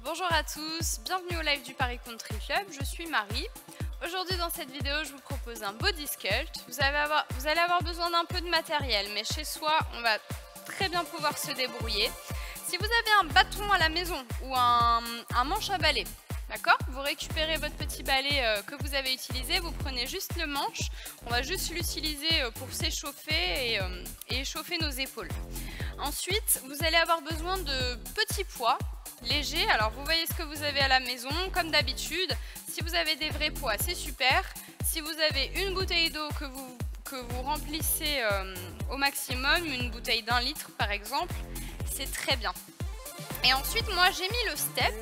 Bonjour à tous, bienvenue au live du Paris Country Club, je suis Marie. Aujourd'hui dans cette vidéo je vous propose un body sculpt. Vous allez avoir besoin d'un peu de matériel, mais chez soi on va très bien pouvoir se débrouiller. Si vous avez un bâton à la maison ou un manche à balai, d'accord, vous récupérez votre petit balai que vous avez utilisé, vous prenez juste le manche, on va juste l'utiliser pour s'échauffer et échauffer nos épaules. Ensuite, vous allez avoir besoin de petits poids légers. Alors vous voyez ce que vous avez à la maison, comme d'habitude. Si vous avez des vrais poids, c'est super. Si vous avez une bouteille d'eau que vous remplissez au maximum, une bouteille d'1 litre par exemple, c'est très bien. Et ensuite, moi j'ai mis le step.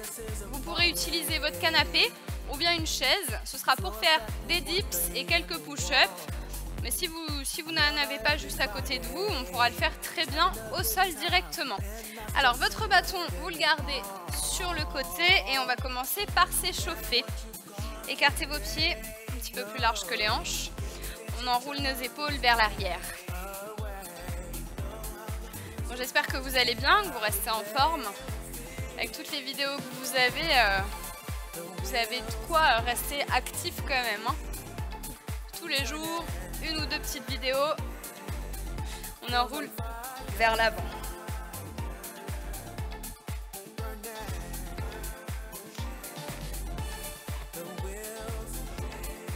Vous pourrez utiliser votre canapé ou bien une chaise. Ce sera pour faire des dips et quelques push-ups. Mais si vous n'en avez pas juste à côté de vous, on pourra le faire très bien au sol directement. Alors votre bâton, vous le gardez sur le côté et on va commencer par s'échauffer. Écartez vos pieds un petit peu plus larges que les hanches. On enroule nos épaules vers l'arrière. Bon, j'espère que vous allez bien, que vous restez en forme. Avec toutes les vidéos que vous avez de quoi rester actif quand même. Hein. Tous les jours, une ou deux petites vidéos, on enroule vers l'avant.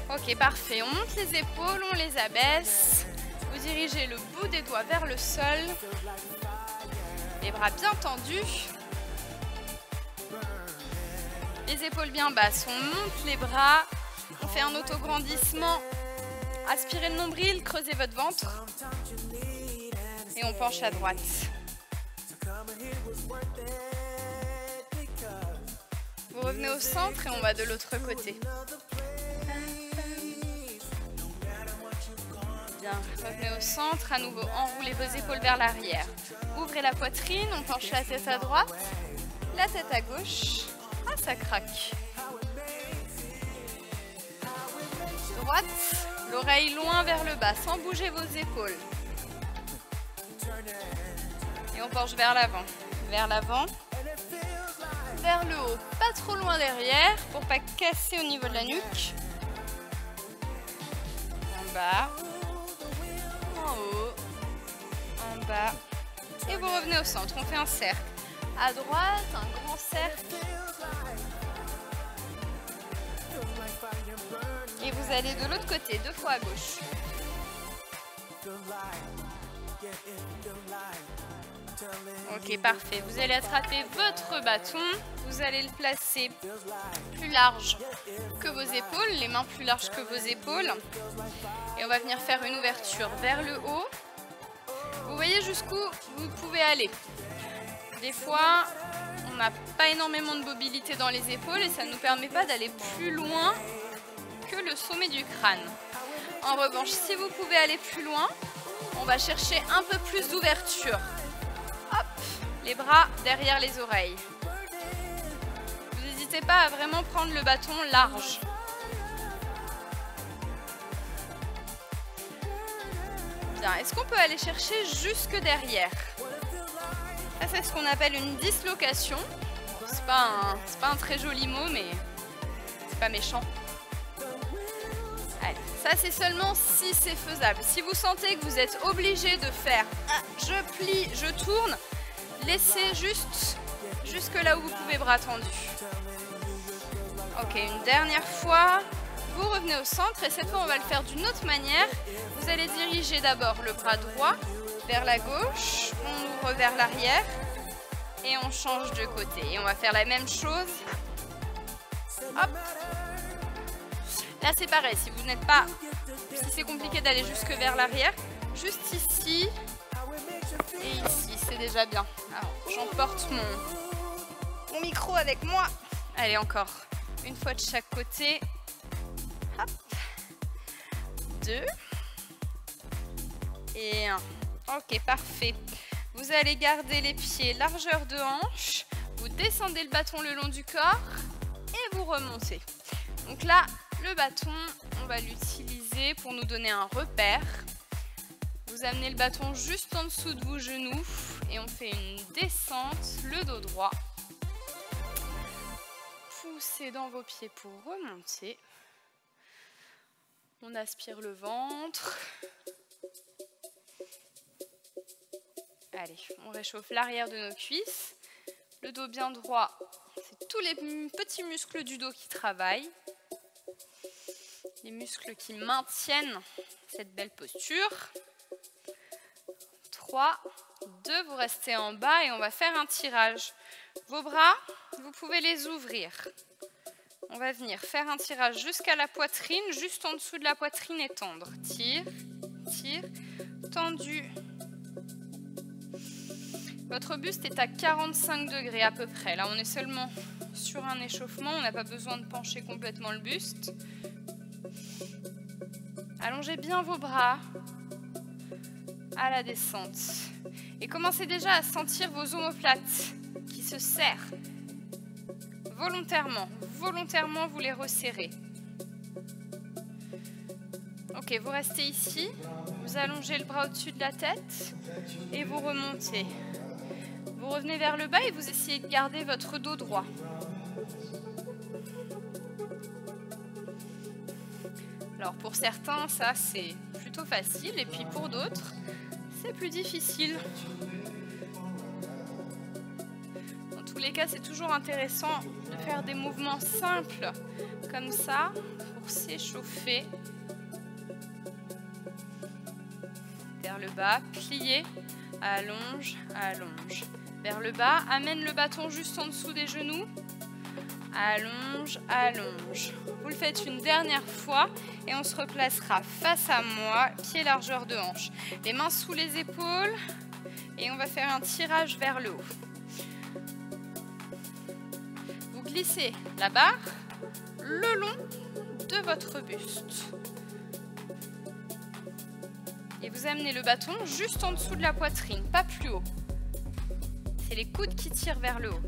Ok, parfait. On monte les épaules, on les abaisse. Vous dirigez le bout des doigts vers le sol. Les bras bien tendus. Les épaules bien basses. On monte les bras. On fait un autograndissement. Aspirez le nombril, creusez votre ventre. Et on penche à droite. Vous revenez au centre et on va de l'autre côté. Bien, revenez au centre, à nouveau enroulez vos épaules vers l'arrière. Ouvrez la poitrine, on penche la tête à droite, la tête à gauche. Ah, ça craque. Droite, l'oreille loin vers le bas, sans bouger vos épaules. Et on penche vers l'avant, vers le haut, pas trop loin derrière pour pas casser au niveau de la nuque. En bas, en haut, en bas. Et vous revenez au centre, on fait un cercle. À droite, un grand cercle. Et vous allez de l'autre côté, 2 fois à gauche. Ok, parfait. Vous allez attraper votre bâton. Vous allez le placer plus large que vos épaules, les mains plus larges que vos épaules. Et on va venir faire une ouverture vers le haut. Vous voyez jusqu'où vous pouvez aller. Des fois, on n'a pas énormément de mobilité dans les épaules et ça ne nous permet pas d'aller plus loin que le sommet du crâne. En revanche, si vous pouvez aller plus loin, on va chercher un peu plus d'ouverture. Hop, les bras derrière les oreilles. Vous n'hésitez pas à vraiment prendre le bâton large. Bien, est-ce qu'on peut aller chercher jusque derrière? Ça, c'est ce qu'on appelle une dislocation. C'est pas un très joli mot, mais c'est pas méchant. Allez, ça c'est seulement si c'est faisable. Si vous sentez que vous êtes obligé de faire je plie, je tourne, laissez jusque là où vous pouvez, bras tendus. Ok, une dernière fois. Vous revenez au centre et cette fois on va le faire d'une autre manière. Vous allez diriger d'abord le bras droit vers la gauche, on ouvre vers l'arrière et on change de côté. Et on va faire la même chose. Hop. Là c'est pareil, si c'est compliqué d'aller jusque vers l'arrière, juste ici et ici, c'est déjà bien. Alors j'emporte mon micro avec moi. Allez, encore une fois de chaque côté. Hop. 2 et 1. Ok, parfait. Vous allez garder les pieds largeur de hanche. Vous descendez le bâton le long du corps et vous remontez. Donc là, le bâton, on va l'utiliser pour nous donner un repère. Vous amenez le bâton juste en dessous de vos genoux et on fait une descente, le dos droit. poussez dans vos pieds pour remonter. On aspire le ventre. Allez, on réchauffe l'arrière de nos cuisses. Le dos bien droit, c'est tous les petits muscles du dos qui travaillent. Les muscles qui maintiennent cette belle posture. 3, 2, vous restez en bas et on va faire un tirage. Vos bras, vous pouvez les ouvrir. On va venir faire un tirage jusqu'à la poitrine, juste en dessous de la poitrine et tendre. Tire, tire, tendu. Votre buste est à 45 degrés à peu près. Là, on est seulement sur un échauffement. On n'a pas besoin de pencher complètement le buste. Allongez bien vos bras à la descente. Et commencez déjà à sentir vos omoplates qui se serrent. Volontairement, vous les resserrez. Ok, vous restez ici. Vous allongez le bras au-dessus de la tête et vous remontez. Vous revenez vers le bas et vous essayez de garder votre dos droit. Alors pour certains, ça c'est plutôt facile et puis pour d'autres, c'est plus difficile. Dans tous les cas, c'est toujours intéressant de faire des mouvements simples comme ça pour s'échauffer. Vers le bas, pliez, allonge, allonge. Vers le bas, amène le bâton juste en dessous des genoux. Allonge, allonge. Vous le faites une dernière fois et on se replacera face à moi, pied largeur de hanche. Les mains sous les épaules et on va faire un tirage vers le haut. Vous glissez la barre le long de votre buste. Et vous amenez le bâton juste en dessous de la poitrine, pas plus haut. C'est les coudes qui tirent vers le haut.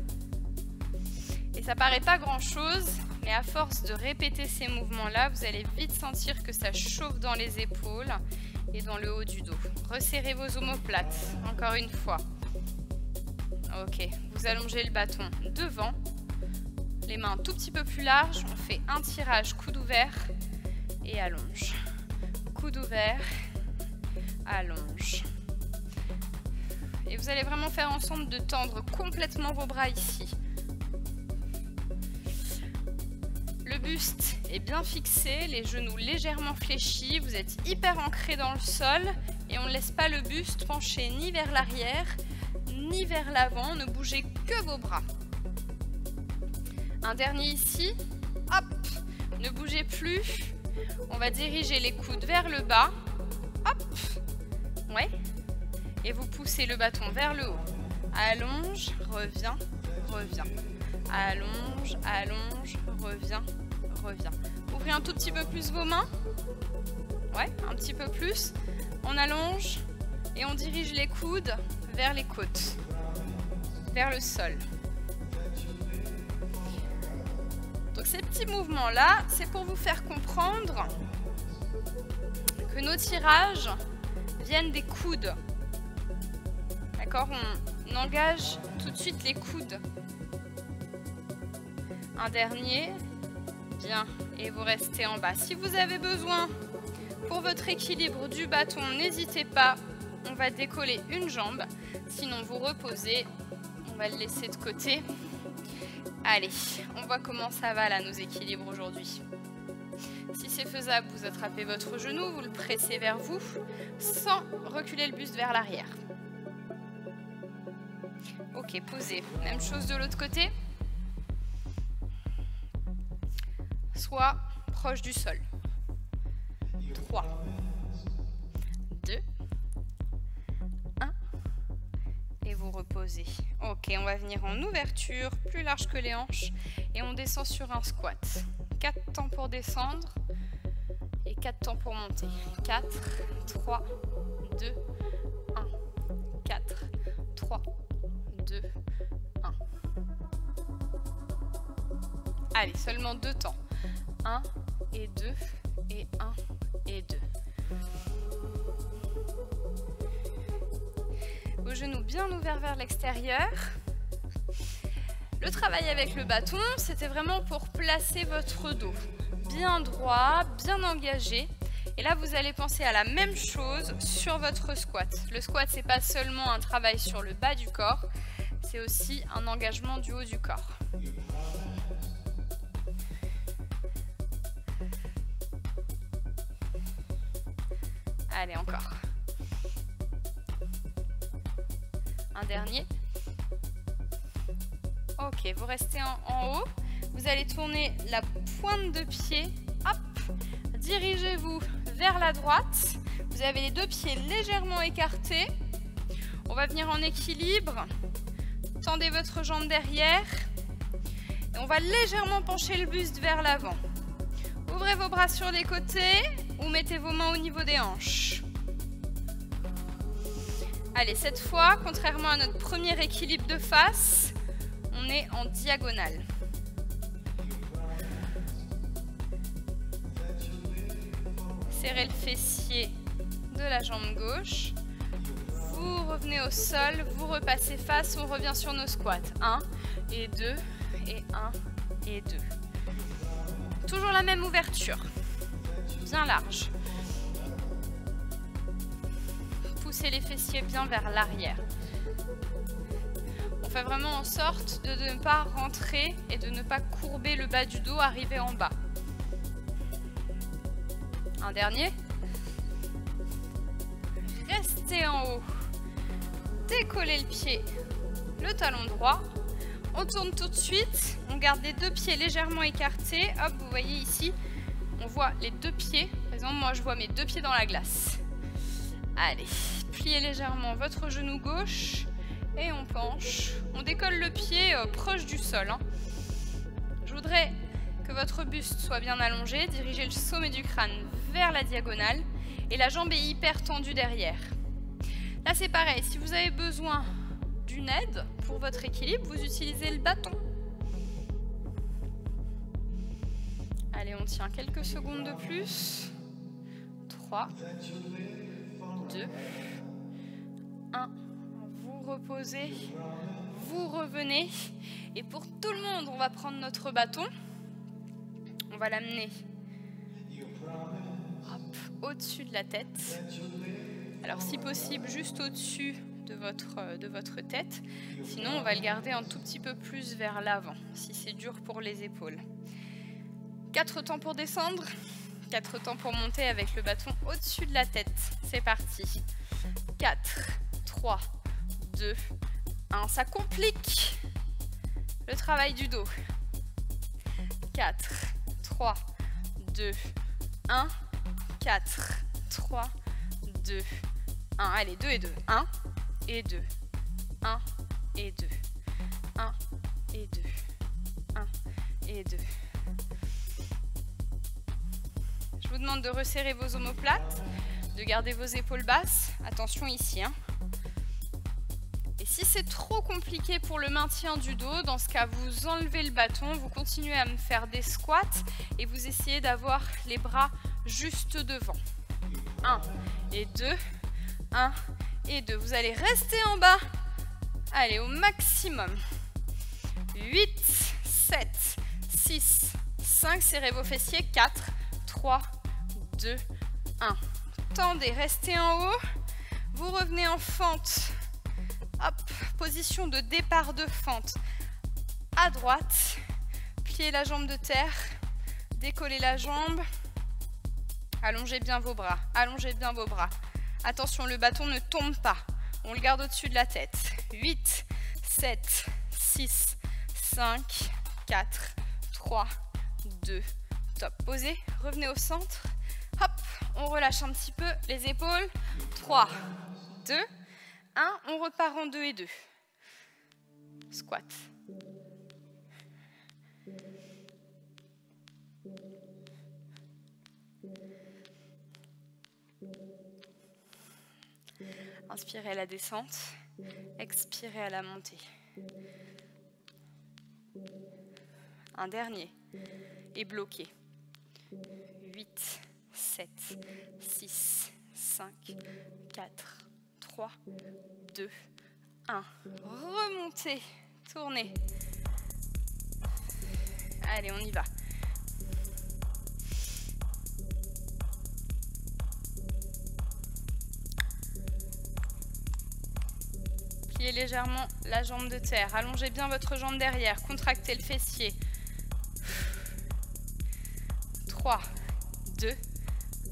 Et ça paraît pas grand chose, mais à force de répéter ces mouvements-là, vous allez vite sentir que ça chauffe dans les épaules et dans le haut du dos. Resserrez vos omoplates, encore une fois. Ok, vous allongez le bâton devant, les mains un tout petit peu plus larges. On fait un tirage coude ouvert et allonge. Coude ouvert, allonge. Et vous allez vraiment faire ensemble de tendre complètement vos bras ici. Le buste est bien fixé, les genoux légèrement fléchis, vous êtes hyper ancré dans le sol et on ne laisse pas le buste pencher ni vers l'arrière ni vers l'avant, ne bougez que vos bras. Un dernier ici, hop, ne bougez plus, on va diriger les coudes vers le bas, hop, ouais. Et vous poussez le bâton vers le haut. Allonge, reviens, reviens. Allonge, allonge, reviens, reviens. Ouvrez un tout petit peu plus vos mains. Ouais, un petit peu plus. On allonge et on dirige les coudes vers les côtes, vers le sol. Donc ces petits mouvements-là, c'est pour vous faire comprendre que nos tirages viennent des coudes. D'accord, on engage tout de suite les coudes. Un dernier, bien, et vous restez en bas. Si vous avez besoin pour votre équilibre du bâton, n'hésitez pas, on va décoller une jambe. Sinon, vous reposez, on va le laisser de côté. Allez, on voit comment ça va là, nos équilibres aujourd'hui. Si c'est faisable, vous attrapez votre genou, vous le pressez vers vous, sans reculer le buste vers l'arrière. Ok, posez. Même chose de l'autre côté. Soit proche du sol. 3, 2, 1. Et vous reposez. Ok, on va venir en ouverture, plus large que les hanches. Et on descend sur un squat. 4 temps pour descendre. Et 4 temps pour monter. 4, 3, 2, 1. 4, 3, 2, 1. Allez, seulement 2 temps. 1 et 2 et 1 et 2. Vos genoux bien ouverts vers l'extérieur. Le Le travail avec le bâton, c'était vraiment pour placer votre dos bien droit, bien engagé. Et là, vous allez penser à la même chose sur votre squat. Le squat, c'est pas seulement un travail sur le bas du corps, c'est aussi un engagement du haut du corps. Allez, encore. Un dernier. Ok, vous restez en haut. Vous allez tourner la pointe de pied. Hop, dirigez-vous vers la droite. Vous avez les deux pieds légèrement écartés. On va venir en équilibre. Tendez votre jambe derrière. Et on va légèrement pencher le buste vers l'avant. Ouvrez vos bras sur les côtés ou mettez vos mains au niveau des hanches. Allez, cette fois, contrairement à notre premier équilibre de face, on est en diagonale. Serrez le fessier de la jambe gauche. Vous revenez au sol, vous repassez face, on revient sur nos squats. 1 et 2 et 1 et 2. Toujours la même ouverture, bien large. Poussez les fessiers bien vers l'arrière. On fait vraiment en sorte de ne pas rentrer et de ne pas courber le bas du dos, arriver en bas. Un dernier. Restez en haut. Décollez le pied, le talon droit. On tourne tout de suite. On garde les deux pieds légèrement écartés. Hop, vous voyez ici, on voit les deux pieds. Par exemple, moi, je vois mes deux pieds dans la glace. Allez, pliez légèrement votre genou gauche et on penche. On décolle le pied proche du sol. Je voudrais que votre buste soit bien allongé. Dirigez le sommet du crâne vers la diagonale et la jambe est hyper tendue derrière. Là, c'est pareil. Si vous avez besoin d'une aide pour votre équilibre, vous utilisez le bâton. Allez, on tient quelques secondes de plus. 3, 2, 1. Vous reposez, vous revenez. Et pour tout le monde, on va prendre notre bâton. On va l'amener au-dessus de la tête. Alors, si possible, juste au-dessus de votre tête. Sinon, on va le garder un tout petit peu plus vers l'avant, si c'est dur pour les épaules. 4 temps pour descendre, 4 temps pour monter avec le bâton au-dessus de la tête. C'est parti. 4, 3, 2, 1. Ça complique le travail du dos. 4, 3, 2, 1. 4, 3, 2, 1. Allez, 2 et 2. 1 et 2. 1 et 2. 1 et 2. 1 et 2. Je vous demande de resserrer vos omoplates, de garder vos épaules basses. Attention ici. Et si c'est trop compliqué pour le maintien du dos, dans ce cas, vous enlevez le bâton, vous continuez à me faire des squats et vous essayez d'avoir les bras juste devant. 1 et 2. 1 et 2. Vous allez rester en bas. Allez, au maximum. 8, 7, 6, 5. Serrez vos fessiers. 4, 3, 2, 1. Tendez, restez en haut. Vous revenez en fente. Hop, position de départ de fente. À droite. Pliez la jambe de terre. Décollez la jambe. Allongez bien vos bras. Allongez bien vos bras. Attention, le bâton ne tombe pas. On le garde au-dessus de la tête. 8, 7, 6, 5, 4, 3, 2, top. Posez, revenez au centre. Hop, on relâche un petit peu les épaules. 3, 2, 1. On repart en 2 et 2. Squat. Inspirez à la descente, expirez à la montée. Un dernier. Et bloqué. 8, 7, 6, 5, 4, 3, 2, 1. Remontez, tournez. Allez, on y va. Pliez légèrement la jambe de terre. Allongez bien votre jambe derrière. Contractez le fessier. 3, 2,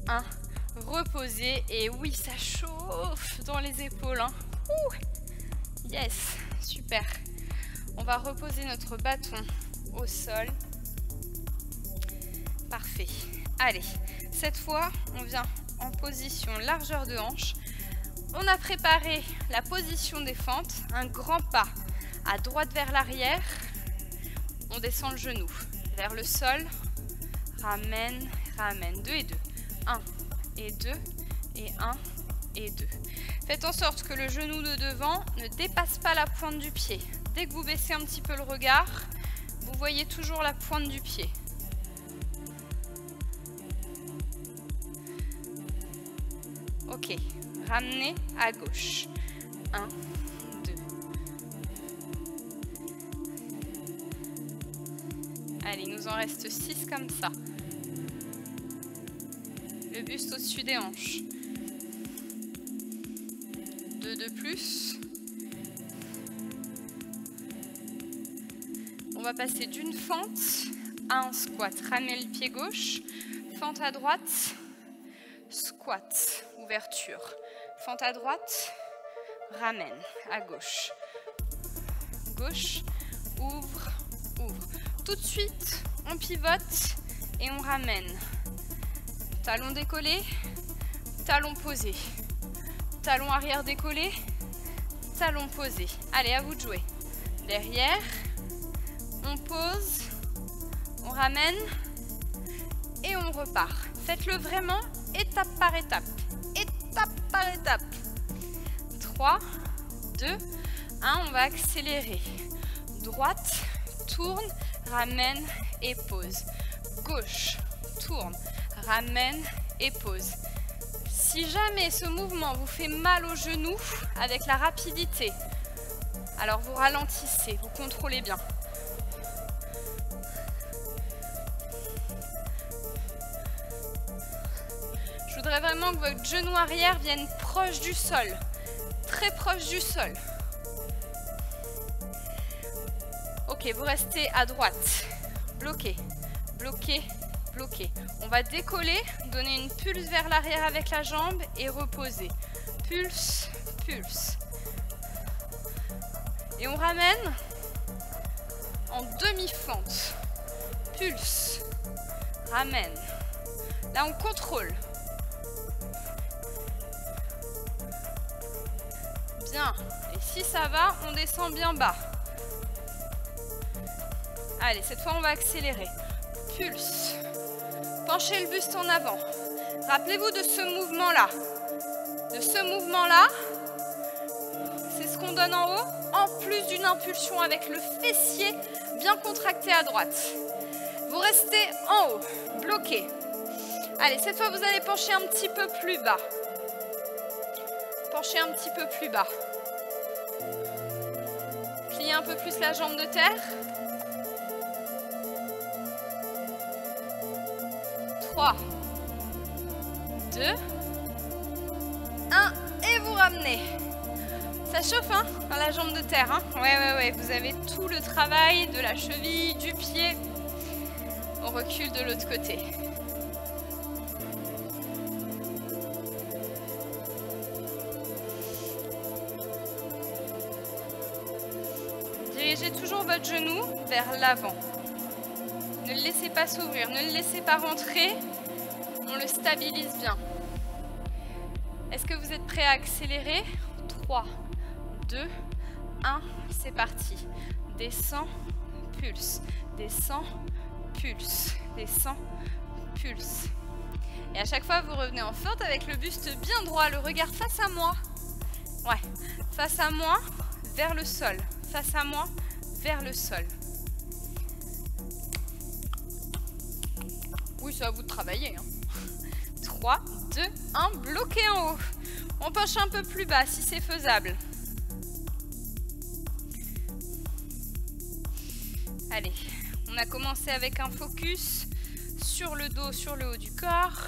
1. Reposez. Et oui, ça chauffe dans les épaules. Hein. Yes, super. On va reposer notre bâton au sol. Parfait. Allez, cette fois, on vient en position largeur de hanche. On a préparé la position des fentes. Un grand pas à droite vers l'arrière. On descend le genou vers le sol. Ramène, ramène. 2 et 2. 1 et 2 et 1 et 2. Faites en sorte que le genou de devant ne dépasse pas la pointe du pied. Dès que vous baissez un petit peu le regard, vous voyez toujours la pointe du pied. Ok, ramenez à gauche. 1, 2. Allez, il nous en reste 6 comme ça. Le buste au-dessus des hanches. 2 de plus. On va passer d'une fente à un squat. Ramenez le pied gauche. Fente à droite. Squat. Ouverture. Fente à droite. Ramène à gauche. Gauche. Ouvre. Ouvre. Tout de suite, on pivote et on ramène. Talon décollé. Talon posé. Talon arrière décollé. Talon posé. Allez, à vous de jouer. Derrière. On pose. On ramène. Et on repart. Faites-le vraiment étape par étape. Étape par étape. 3, 2, 1. On va accélérer. Droite, tourne, ramène et pose. Gauche, tourne, ramène et pose. Si jamais ce mouvement vous fait mal au genou avec la rapidité, alors vous ralentissez, vous contrôlez bien. Je voudrais vraiment que votre genou arrière vienne proche du sol, très proche du sol. Ok, vous restez à droite, bloqué, bloqué, bloqué. On va décoller, donner une pulse vers l'arrière avec la jambe et reposer. Pulse, pulse. Et on ramène en demi-fente. Pulse, ramène. Là, on contrôle. Bien. Et si ça va, on descend bien bas. Allez, cette fois, on va accélérer. Pulse. Penchez le buste en avant. Rappelez-vous de ce mouvement-là. De ce mouvement-là, c'est ce qu'on donne en haut, en plus d'une impulsion avec le fessier bien contracté à droite. Vous restez en haut, bloqué. Allez, cette fois, vous allez pencher un petit peu plus bas. Penchez un petit peu plus bas. Pliez un peu plus la jambe de terre. 3, 2, 1 et vous ramenez. Ça chauffe hein, dans la jambe de terre. Hein. Ouais, vous avez tout le travail de la cheville, du pied. On recule de l'autre côté. Dirigez toujours votre genou vers l'avant. Ne le laissez pas s'ouvrir, ne le laissez pas rentrer. On le stabilise bien. Est-ce que vous êtes prêts à accélérer? 3, 2, 1, c'est parti. Descends, pulse. Descends, pulse. Descends, pulse. Et à chaque fois, vous revenez en fente avec le buste bien droit, le regard face à moi. Ouais, face à moi, vers le sol. Face à moi, vers le sol. Oui, c'est à vous de travailler. Hein. 3, 2, 1, bloqué en haut. On penche un peu plus bas si c'est faisable. Allez, On a commencé avec un focus sur le dos, sur le haut du corps.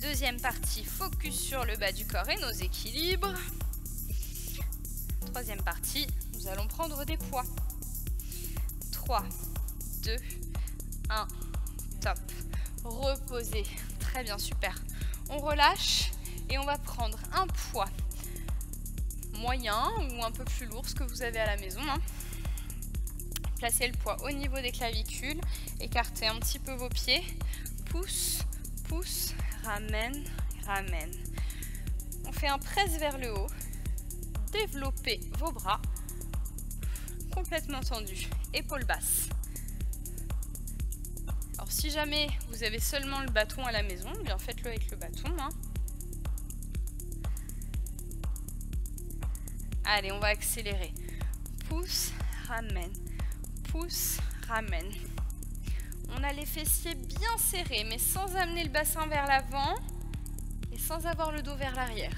Deuxième partie, focus sur le bas du corps et nos équilibres. Troisième partie, nous allons prendre des poids. 3, 2, 1, top. Reposez. Très bien, super. On relâche et on va prendre un poids moyen ou un peu plus lourd, ce que vous avez à la maison. Placez le poids au niveau des clavicules. Écartez un petit peu vos pieds. Pousse, pousse, ramène, ramène. On fait un presse vers le haut. Développez vos bras. Complètement tendus. Épaules basses. Alors si jamais vous avez seulement le bâton à la maison, bien faites-le avec le bâton. Allez, on va accélérer. Pousse, ramène. Pousse, ramène. On a les fessiers bien serrés, mais sans amener le bassin vers l'avant et sans avoir le dos vers l'arrière.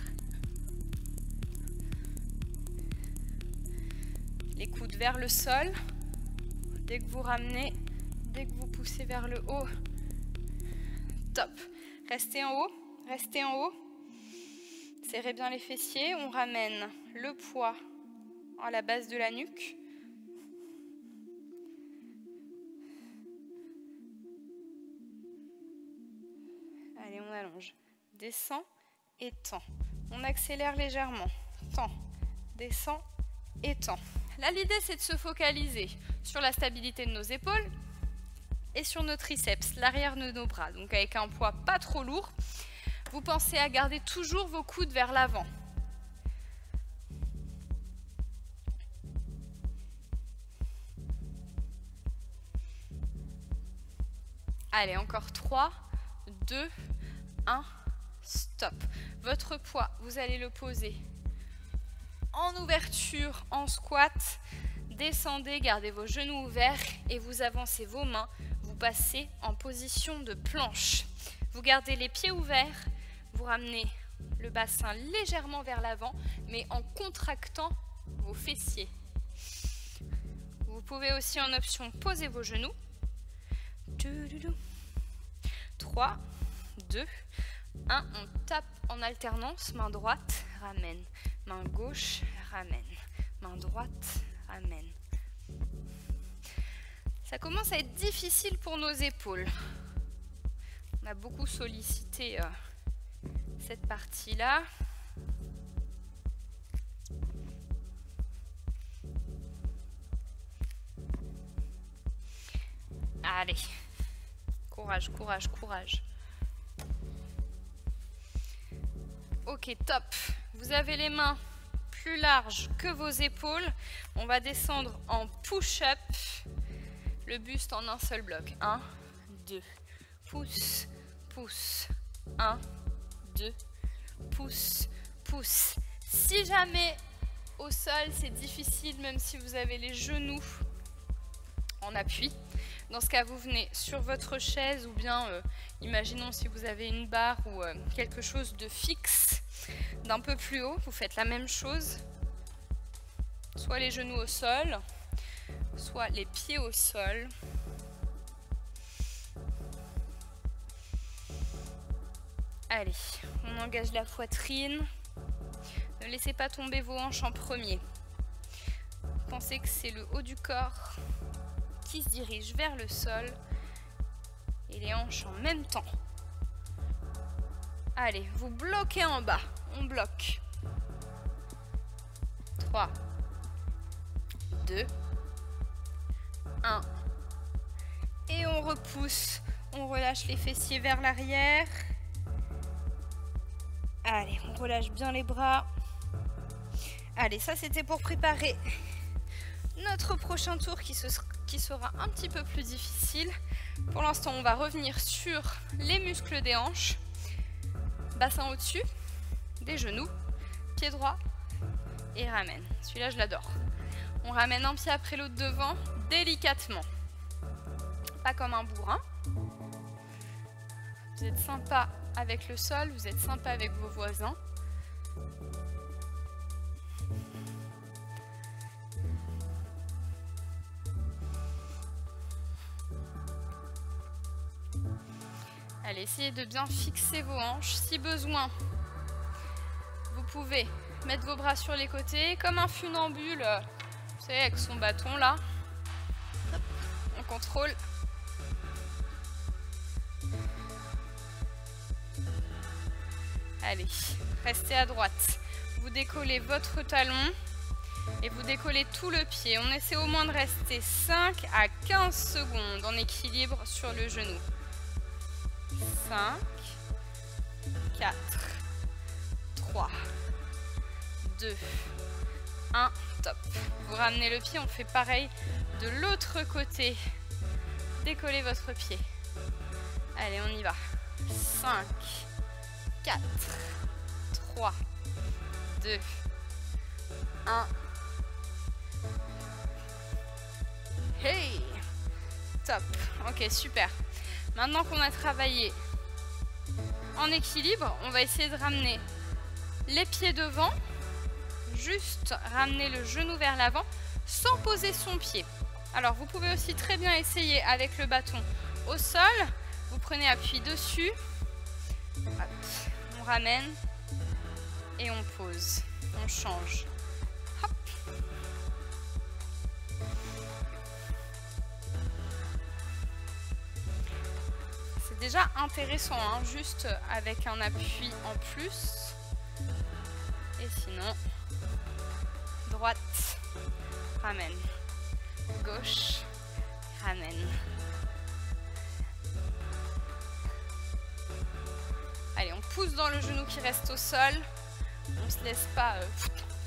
Les coudes vers le sol. Dès que vous ramenez, dès que vous poussez vers le haut, top. Restez en haut, restez en haut. Serrez bien les fessiers. On ramène le poids à la base de la nuque. Allez, on allonge. Descend et tend. On accélère légèrement. Tend, descend et tend. Là, l'idée, c'est de se focaliser sur la stabilité de nos épaules et sur nos triceps, l'arrière de nos bras. Donc, avec un poids pas trop lourd, vous pensez à garder toujours vos coudes vers l'avant. Allez, encore 3, 2, 1, stop. Votre poids, vous allez le poser en ouverture, en squat. Descendez, gardez vos genoux ouverts et vous avancez vos mains. Vous passez en position de planche. Vous gardez les pieds ouverts. Vous ramenez le bassin légèrement vers l'avant, mais en contractant vos fessiers. Vous pouvez aussi en option poser vos genoux. 3, 2, 1. On tape en alternance. Main droite, ramène. Main gauche, ramène. Main droite, ramène. Ça commence à être difficile pour nos épaules. On a beaucoup sollicité cette partie-là. Allez. Courage, courage, courage. Ok, top. Vous avez les mains plus larges que vos épaules. On va descendre en push-up. Le buste en un seul bloc. 1, 2. Pousse, pousse. 1, 2. Pousse, pousse. Si jamais au sol c'est difficile, même si vous avez les genoux en appui, dans ce cas vous venez sur votre chaise ou bien imaginons si vous avez une barre ou quelque chose de fixe d'un peu plus haut, vous faites la même chose, soit les genoux au sol, soit les pieds au sol. Allez, on engage la poitrine. Ne laissez pas tomber vos hanches en premier. Pensez que c'est le haut du corps qui se dirige vers le sol et les hanches en même temps. Allez, vous bloquez en bas. On bloque. 3, 2, 1. Et on repousse. On relâche les fessiers vers l'arrière. Allez, on relâche bien les bras. Allez, ça c'était pour préparer notre prochain tour qui sera un petit peu plus difficile. Pour l'instant, on va revenir sur les muscles des hanches. Bassin au-dessus, des genoux, pied droit et ramène. Celui-là, je l'adore. On ramène un pied après l'autre devant, délicatement. Pas comme un bourrin. Vous êtes sympa avec le sol, vous êtes sympa avec vos voisins. Allez, essayez de bien fixer vos hanches. Si besoin, vous pouvez mettre vos bras sur les côtés, comme un funambule, vous savez, avec son bâton là. On contrôle. Allez, restez à droite. Vous décollez votre talon et vous décollez tout le pied. On essaie au moins de rester 5 à 15 secondes en équilibre sur le genou. 5, 4, 3, 2, 1, top. Vous ramenez le pied, on fait pareil de l'autre côté. Décollez votre pied. Allez, on y va. 5, 4, 3, 2, 1. Hey! Top. Ok, super. Maintenant qu'on a travaillé en équilibre, on va essayer de ramener les pieds devant. Juste ramener le genou vers l'avant sans poser son pied. Alors, vous pouvez aussi très bien essayer avec le bâton au sol. Vous prenez appui dessus. Hop. On ramène et on pose. On change. Hop. C'est déjà intéressant, hein, juste avec un appui en plus. Et sinon, droite, ramène. Gauche, ramène. Allez, on pousse dans le genou qui reste au sol. On ne se laisse pas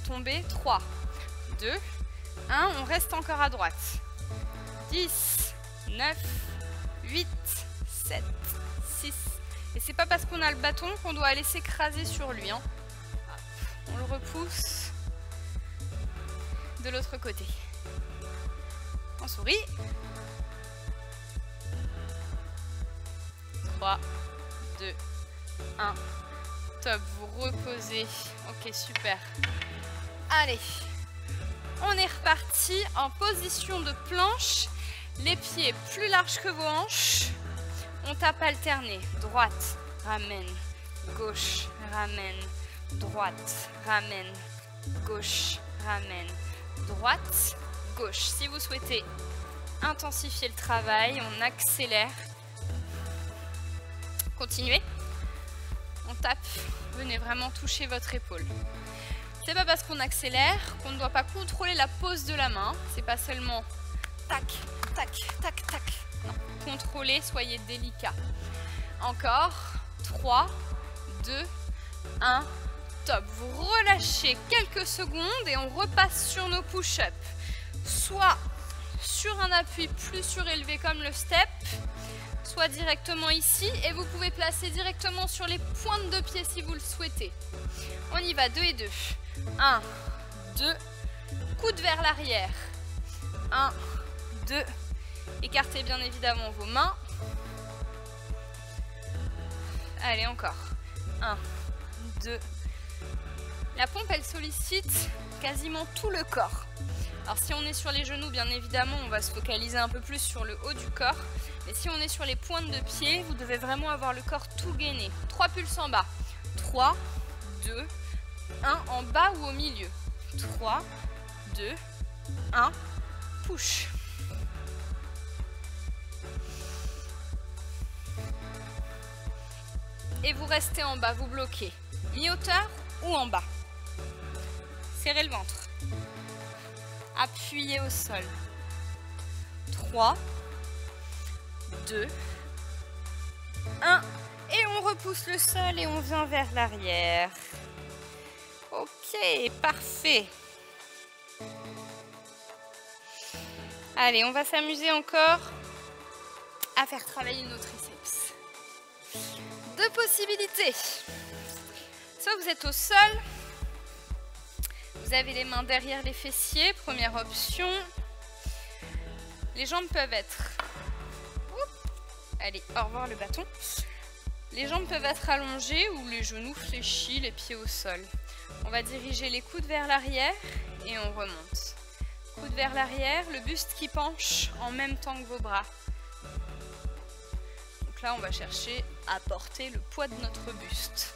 tomber. 3, 2, 1. On reste encore à droite. 10, 9, 8, 7, 6. Et c'est pas parce qu'on a le bâton qu'on doit aller s'écraser sur lui. Hein. On le repousse de l'autre côté. On sourit. 3, 2, 1. Top, vous reposez. Ok, super. Allez, on est reparti en position de planche. Les pieds plus larges que vos hanches. On tape alterné. Droite, ramène. Gauche, ramène. Droite, ramène. Gauche, ramène. Droite, gauche. Si vous souhaitez intensifier le travail, on accélère. Continuez. On tape. Venez vraiment toucher votre épaule. C'est pas parce qu'on accélère qu'on ne doit pas contrôler la pose de la main. C'est pas seulement tac, tac, tac, tac. Non, contrôlez, soyez délicat. Encore. 3, 2, 1. Top. Vous relâchez quelques secondes et on repasse sur nos push-ups. Soit sur un appui plus surélevé comme le step, soit directement ici. Et vous pouvez placer directement sur les pointes de pied si vous le souhaitez. On y va, 2 et 2. 1, 2. Coude vers l'arrière. 1, 2. Écartez bien évidemment vos mains. Allez, encore. 1, 2. La pompe, elle sollicite quasiment tout le corps. Alors si on est sur les genoux, bien évidemment, on va se focaliser un peu plus sur le haut du corps. Mais si on est sur les pointes de pied, vous devez vraiment avoir le corps tout gainé. 3 pulses en bas. 3, 2, 1 en bas ou au milieu. 3, 2, 1, push. Et vous restez en bas, vous bloquez. Mi-hauteur ou en bas. Serrez le ventre. Appuyez au sol. 3, 2, 1. Et on repousse le sol et on vient vers l'arrière. Ok, parfait. Allez, on va s'amuser encore à faire travailler nos triceps. Deux possibilités. Soit vous êtes au sol, vous avez les mains derrière les fessiers, première option. Les jambes peuvent être... Allez, au revoir le bâton. Les jambes peuvent être allongées ou les genoux fléchis, les pieds au sol. On va diriger les coudes vers l'arrière et on remonte. Coude vers l'arrière, le buste qui penche en même temps que vos bras. Donc là, on va chercher à porter le poids de notre buste.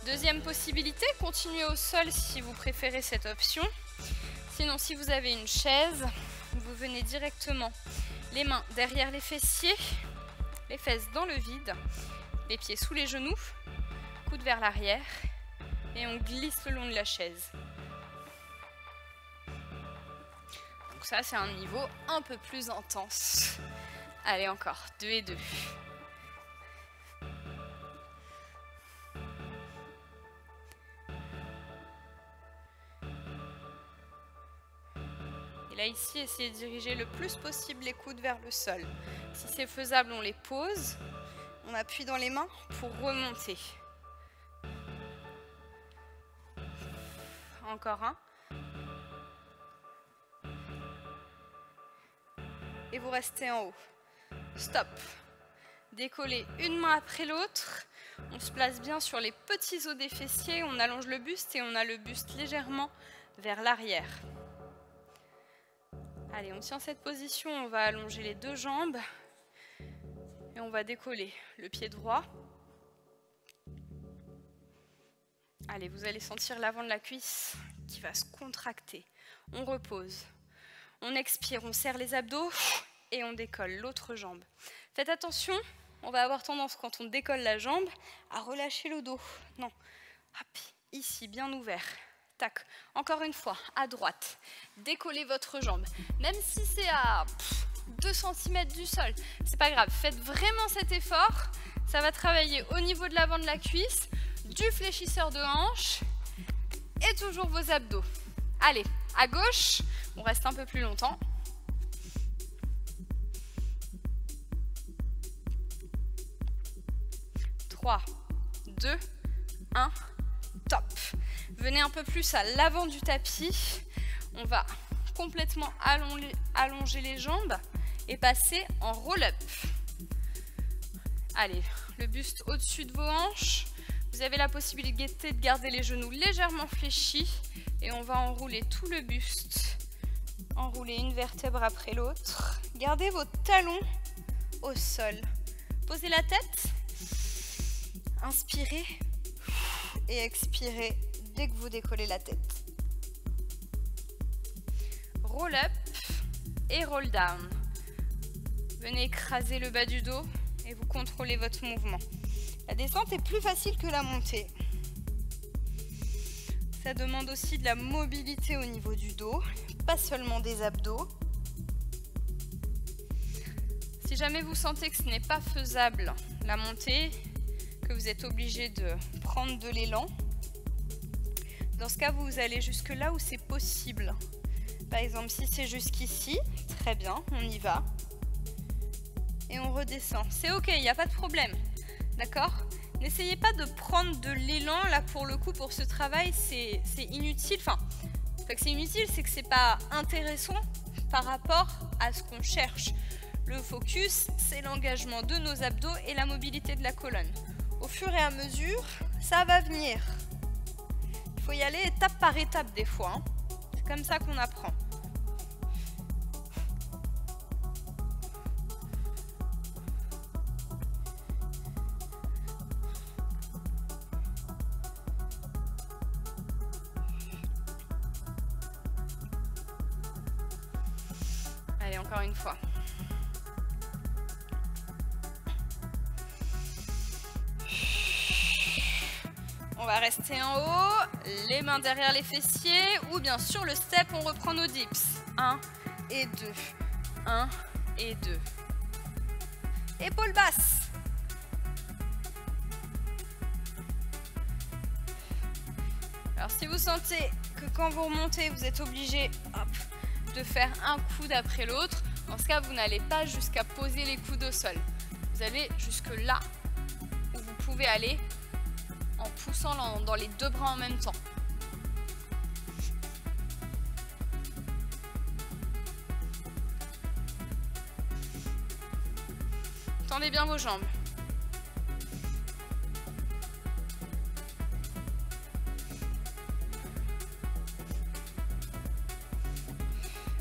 Deuxième possibilité, continuez au sol si vous préférez cette option. Sinon, si vous avez une chaise, vous venez directement les mains derrière les fessiers, les fesses dans le vide, les pieds sous les genoux, coude vers l'arrière et on glisse le long de la chaise. Donc ça, c'est un niveau un peu plus intense. Allez, encore 2 et 2. Et là, ici, essayez de diriger le plus possible les coudes vers le sol. Si c'est faisable, on les pose. On appuie dans les mains pour remonter. Encore un. Et vous restez en haut. Stop. Décollez une main après l'autre. On se place bien sur les petits os des fessiers. On allonge le buste et on a le buste légèrement vers l'arrière. Allez, on tient cette position, on va allonger les deux jambes et on va décoller le pied droit. Allez, vous allez sentir l'avant de la cuisse qui va se contracter. On repose, on expire, on serre les abdos et on décolle l'autre jambe. Faites attention, on va avoir tendance quand on décolle la jambe à relâcher le dos. Non, hop, ici, bien ouvert. Tac. Encore une fois, à droite, décollez votre jambe. Même si c'est à 2 cm du sol, c'est pas grave. Faites vraiment cet effort. Ça va travailler au niveau de l'avant de la cuisse, du fléchisseur de hanche et toujours vos abdos. Allez, à gauche, on reste un peu plus longtemps. Trois, 2, 1, top. Venez un peu plus à l'avant du tapis. On va complètement allonger les jambes et passer en roll-up. Allez, le buste au-dessus de vos hanches. Vous avez la possibilité de garder les genoux légèrement fléchis et on va enrouler tout le buste. Enrouler une vertèbre après l'autre. Gardez vos talons au sol. Posez la tête. Inspirez et expirez dès que vous décollez la tête. Roll up et roll down. Venez écraser le bas du dos et vous contrôlez votre mouvement. La descente est plus facile que la montée. Ça demande aussi de la mobilité au niveau du dos, pas seulement des abdos. Si jamais vous sentez que ce n'est pas faisable la montée, que vous êtes obligé de prendre de l'élan, dans ce cas, vous allez jusque là où c'est possible. Par exemple, si c'est jusqu'ici, très bien, on y va. Et on redescend. C'est ok, il n'y a pas de problème. D'accord? N'essayez pas de prendre de l'élan, là, pour le coup, pour ce travail, c'est inutile. Enfin, c'est inutile, c'est que c'est pas intéressant par rapport à ce qu'on cherche. Le focus, c'est l'engagement de nos abdos et la mobilité de la colonne. Au fur et à mesure, ça va venir. Il faut y aller étape par étape des fois. Hein. C'est comme ça qu'on apprend. Allez, encore une fois. On va rester en haut, les mains derrière les fessiers, ou bien sûr le step, on reprend nos dips. 1 et 2, 1 et 2. Épaules basses. Alors si vous sentez que quand vous remontez, vous êtes obligé de faire un coude après l'autre, dans ce cas, vous n'allez pas jusqu'à poser les coudes au sol. Vous allez jusque là où vous pouvez aller en poussant dans les deux bras en même temps. Tendez bien vos jambes.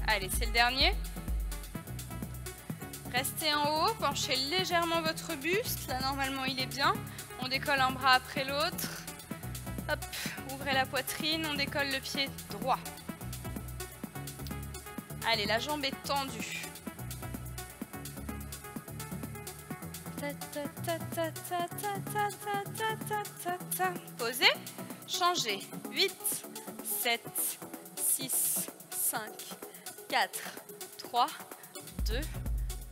Allez, c'est le dernier. Restez en haut, penchez légèrement votre buste. Là, normalement, il est bien. On décolle un bras après l'autre. Hop, ouvrez la poitrine, on décolle le pied droit. Allez, la jambe est tendue. Posez, changez. 8, 7, 6, 5, 4, 3, 2,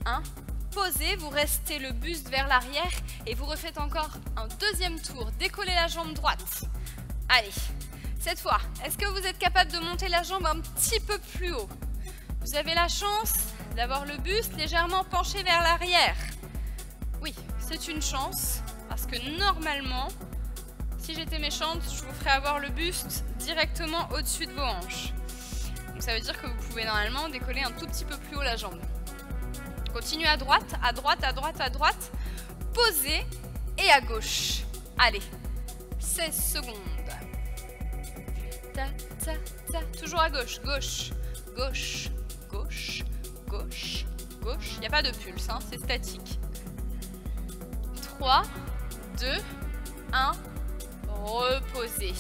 1. Posez, vous restez le buste vers l'arrière et vous refaites encore un deuxième tour. Décollez la jambe droite. Allez, cette fois, est-ce que vous êtes capable de monter la jambe un petit peu plus haut? Vous avez la chance d'avoir le buste légèrement penché vers l'arrière. Oui, c'est une chance, parce que normalement, si j'étais méchante, je vous ferais avoir le buste directement au-dessus de vos hanches. Donc ça veut dire que vous pouvez normalement décoller un tout petit peu plus haut la jambe. Continuez à droite, à droite, à droite, à droite. Posez et à gauche. Allez, 16 secondes. Ta, ta, ta. Toujours à gauche, gauche, gauche, gauche, gauche, gauche. Il n'y a pas de pulse, hein, c'est statique. 3, 2, 1, reposez.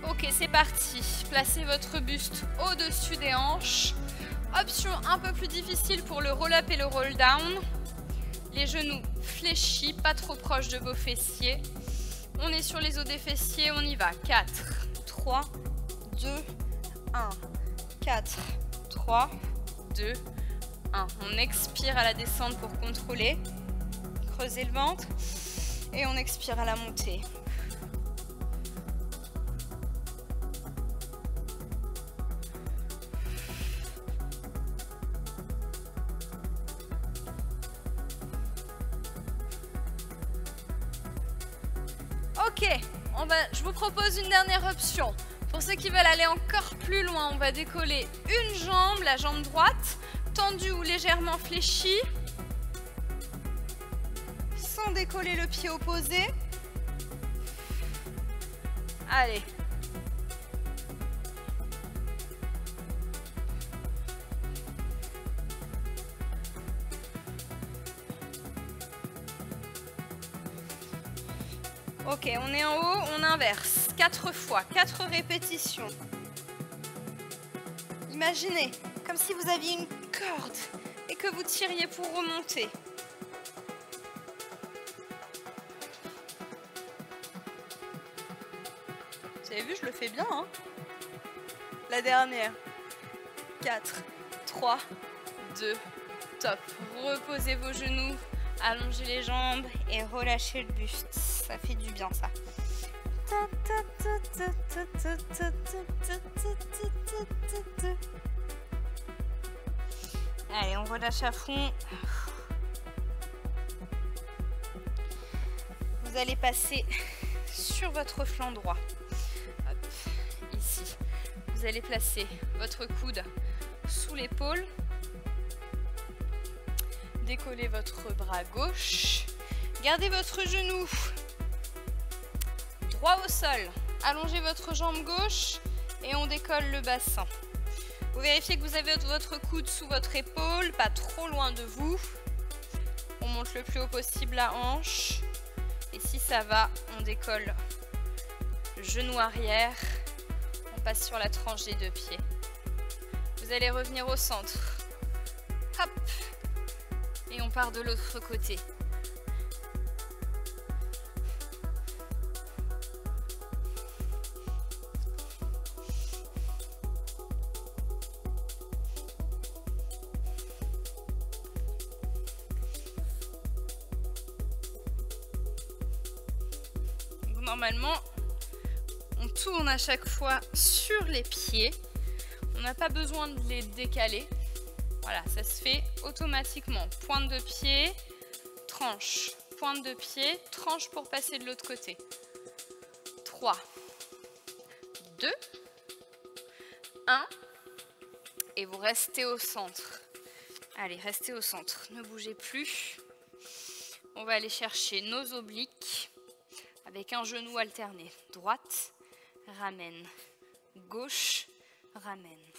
Ok, c'est parti. Placez votre buste au-dessus des hanches. Option un peu plus difficile pour le roll-up et le roll-down. Les genoux fléchis, pas trop proches de vos fessiers. On est sur les os des fessiers, on y va. 4, 3, 2, 1. 4, 3, 2, 1. On expire à la descente pour contrôler. Creusez le ventre. Et on expire à la montée. Ok, je vous propose une dernière option. Pour ceux qui veulent aller encore plus loin, on va décoller une jambe, la jambe droite, tendue ou légèrement fléchie, sans décoller le pied opposé. Allez. Ok, on est en haut, on inverse. 4 fois, 4 répétitions. Imaginez, comme si vous aviez une corde et que vous tiriez pour remonter. Vous avez vu, je le fais bien, hein? La dernière. 4, 3, 2, top. Reposez vos genoux, allongez les jambes et relâchez le buste. Ça fait du bien, ça. Allez, on relâche à fond. Vous allez passer sur votre flanc droit. Hop, ici. Vous allez placer votre coude sous l'épaule. Décollez votre bras gauche. Gardez votre genou droit au sol. Allongez votre jambe gauche et on décolle le bassin. Vous vérifiez que vous avez votre coude sous votre épaule, pas trop loin de vous. On monte le plus haut possible la hanche. Et si ça va, on décolle le genou arrière. On passe sur la tranche des deux pieds. Vous allez revenir au centre. Hop. Et on part de l'autre côté. Normalement, on tourne à chaque fois sur les pieds. On n'a pas besoin de les décaler. Voilà, ça se fait automatiquement. Pointe de pied, tranche. Pointe de pied, tranche pour passer de l'autre côté. 3, 2, 1. Et vous restez au centre. Allez, restez au centre. Ne bougez plus. On va aller chercher nos obliques. Avec un genou alterné. Droite, ramène. Gauche, ramène.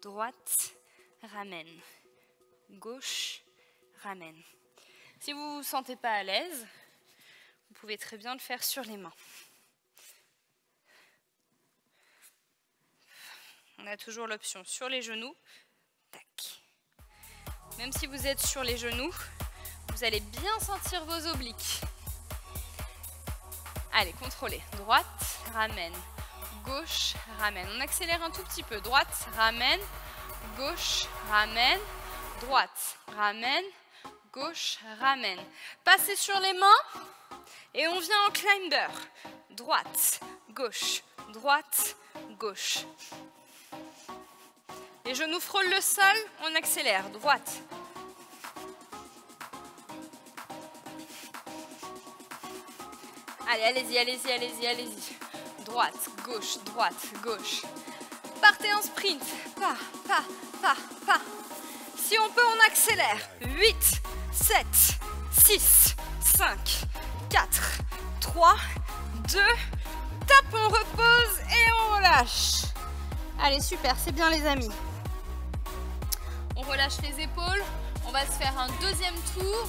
Droite, ramène. Gauche, ramène. Si vous ne vous sentez pas à l'aise, vous pouvez très bien le faire sur les mains. On a toujours l'option sur les genoux. Tac. Même si vous êtes sur les genoux, vous allez bien sentir vos obliques. Allez, contrôlez. Droite, ramène. Gauche, ramène. On accélère un tout petit peu. Droite, ramène. Gauche, ramène. Droite, ramène. Gauche, ramène. Passez sur les mains et on vient en climber. Droite, gauche, droite, gauche. Les genoux frôlent le sol, on accélère. Droite. Allez, allez-y, allez-y, allez-y, allez-y. Droite, gauche, droite, gauche. Partez en sprint. Pas, pas, pas, pas. Si on peut, on accélère. 8, 7, 6, 5, 4, 3, 2. Tape, on repose et on relâche. Allez, super, c'est bien les amis. On relâche les épaules. On va se faire un deuxième tour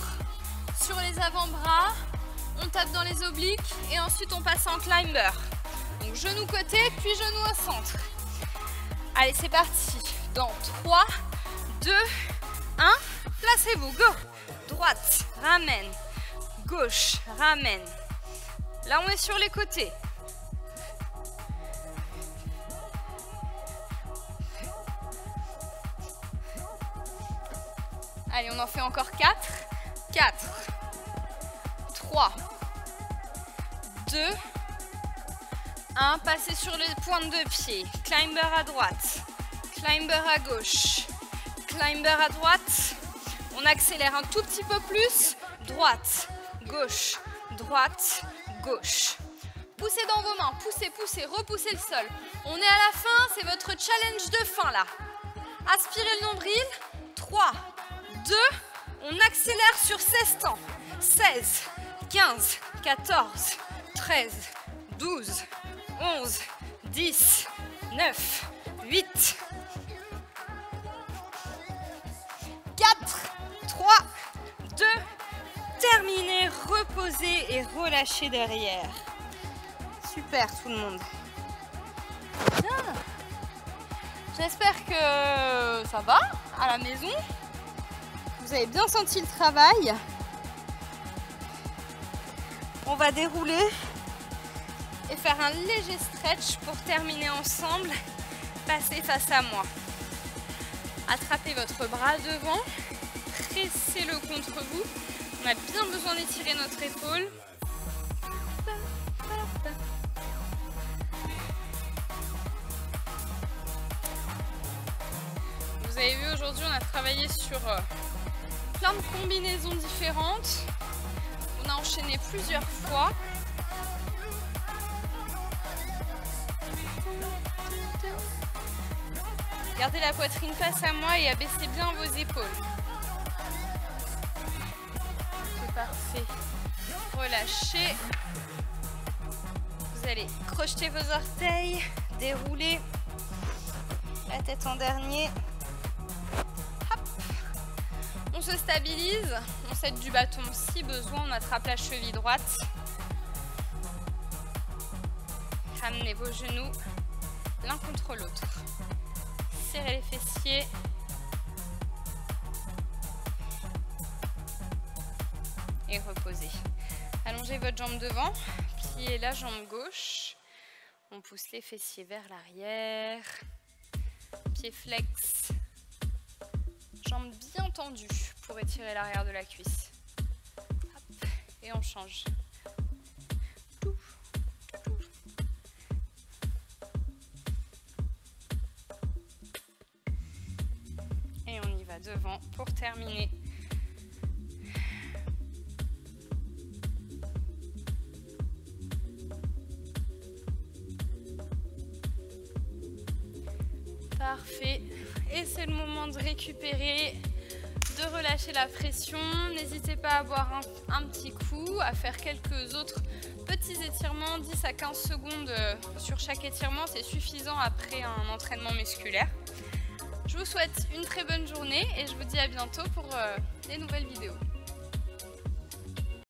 sur les avant-bras. On tape dans les obliques et ensuite on passe en climber. Donc genou côté, puis genou au centre. Allez, c'est parti. Dans 3, 2, 1. Placez-vous. Go. Droite, ramène. Gauche, ramène. Là, on est sur les côtés. Allez, on en fait encore 4. 4, 3, 2, 1. Passez sur les pointes de pied. Climber à droite. Climber à gauche. Climber à droite. On accélère un tout petit peu plus. Droite, gauche, droite, gauche. Poussez dans vos mains. Poussez, poussez, repoussez le sol. On est à la fin. C'est votre challenge de fin là. Aspirez le nombril. 3, 2. On accélère sur 16 temps. 16, 15, 14, 13, 12, 11, 10, 9, 8, 4, 3, 2, terminé, reposez et relâchez derrière. Super tout le monde. Bien. J'espère que ça va à la maison. Vous avez bien senti le travail. On va dérouler et faire un léger stretch pour terminer ensemble. Passez face à moi. Attrapez votre bras devant, pressez-le contre vous. On a bien besoin d'étirer notre épaule. Vous avez vu, aujourd'hui, on a travaillé sur plein de combinaisons différentes. On a enchaîné plusieurs fois. Gardez la poitrine face à moi et abaissez bien vos épaules. C'est parfait. Relâchez. Vous allez crocheter vos orteils, dérouler la tête en dernier. Hop. On se stabilise, on s'aide du bâton si besoin, on attrape la cheville droite. Ramenez vos genoux l'un contre l'autre. Serrez les fessiers. Et reposez. Allongez votre jambe devant, pliez la jambe gauche. On pousse les fessiers vers l'arrière. Pied flex. Jambe bien tendue pour étirer l'arrière de la cuisse. Hop. Et on change. Et on y va devant pour terminer. Parfait. Et c'est le moment de récupérer, de relâcher la pression. N'hésitez pas à boire un petit coup, à faire quelques autres petits étirements, 10 à 15 secondes sur chaque étirement. C'est suffisant après un entraînement musculaire. Je vous souhaite une très bonne journée et je vous dis à bientôt pour des nouvelles vidéos.